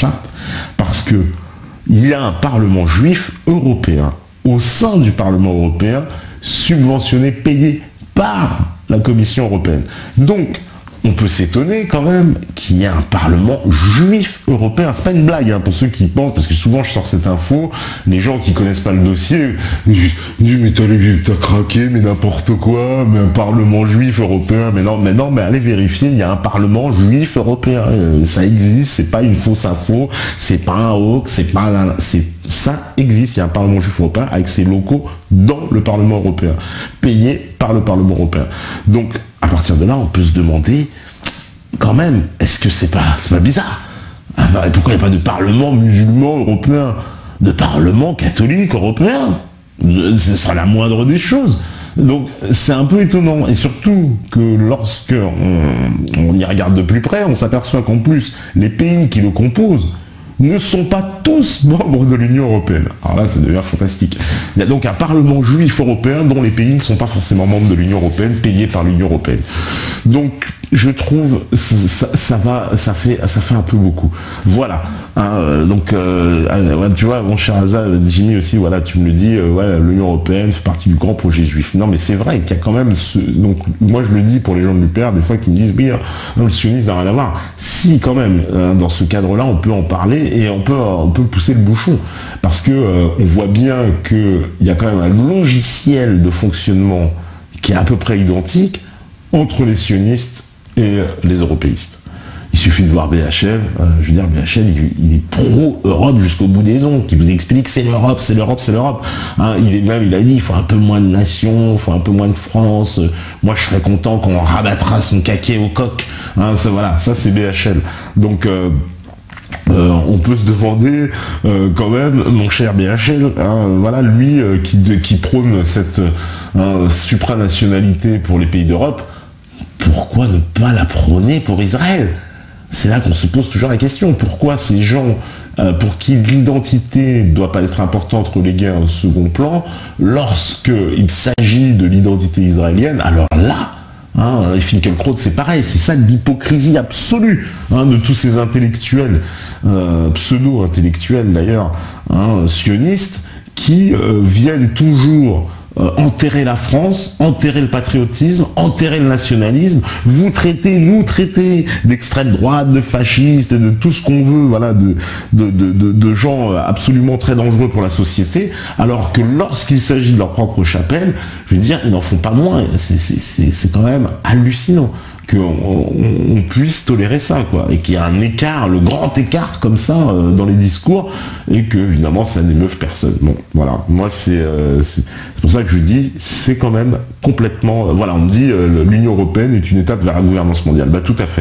charte, parce que il y a un Parlement juif européen, au sein du Parlement européen, subventionné, payé par la Commission européenne. Donc, on peut s'étonner quand même qu'il y ait un Parlement juif européen. C'est pas une blague, hein, pour ceux qui pensent, parce que souvent je sors cette info, les gens qui connaissent pas le dossier disent mais t'as craqué, mais n'importe quoi, mais un Parlement juif européen, mais allez vérifier, il y a un Parlement juif européen, ça existe, c'est pas une fausse info, c'est pas un hoax, ça existe, il y a un Parlement juif européen avec ses locaux dans le Parlement européen, payé par le Parlement européen. Donc, à partir de là, on peut se demander, quand même, est-ce que c'est pas bizarre? Et pourquoi il n'y a pas de Parlement musulman européen? De Parlement catholique européen? Ce sera la moindre des choses. Donc, c'est un peu étonnant. Et surtout que lorsque on y regarde de plus près, on s'aperçoit qu'en plus, les pays qui le composent ne sont pas tous membres de l'Union européenne. Alors là, ça devient fantastique. Il y a donc un Parlement juif européen dont les pays ne sont pas forcément membres de l'Union européenne, payés par l'Union européenne. Donc, je trouve, ça fait un peu beaucoup. Voilà. Tu vois, mon cher Azza, Jimmy aussi, voilà, tu me le dis, l'Union européenne fait partie du grand projet juif. Non, mais c'est vrai qu'il y a quand même donc, moi je le dis pour les gens de l'UPR, des fois qui me disent, oui, non, le sionisme n'a rien à voir. Si, quand même, dans ce cadre-là, on peut en parler et on peut pousser le bouchon. Parce que, on voit bien qu'il y a quand même un logiciel de fonctionnement qui est à peu près identique entre les sionistes et les européisistes. Il suffit de voir BHL, je veux dire, BHL, il est pro-Europe jusqu'au bout des ongles, qui vous explique c'est l'Europe, c'est l'Europe, c'est l'Europe. Hein, il a dit, il faut un peu moins de nations, il faut un peu moins de France, moi je serais content qu'on rabattra son caquet au coq. Hein, ça c'est BHL. Donc, on peut se demander quand même, mon cher BHL, lui qui prône cette supranationalité pour les pays d'Europe, pourquoi ne pas la prôner pour Israël? C'est là qu'on se pose toujours la question. Pourquoi ces gens pour qui l'identité ne doit pas être importante reléguée à un second plan, lorsqu'il s'agit de l'identité israélienne, alors là, les Finkielkraut, c'est pareil, c'est ça l'hypocrisie absolue de tous ces intellectuels, pseudo-intellectuels d'ailleurs, sionistes, qui viennent toujours enterrer la France, enterrer le patriotisme, enterrer le nationalisme, nous traiter d'extrême droite, de fascistes, de tout ce qu'on veut, voilà, de gens absolument très dangereux pour la société, alors que lorsqu'il s'agit de leur propre chapelle, je veux dire, ils n'en font pas moins. C'est quand même hallucinant qu'on puisse tolérer ça, quoi, et qu'il y a un écart, le grand écart comme ça dans les discours, et que évidemment ça n'émeuve personne. Bon, voilà, moi c'est pour ça que je dis, c'est quand même complètement, on me dit l'Union européenne est une étape vers la gouvernance mondiale. Bah tout à fait.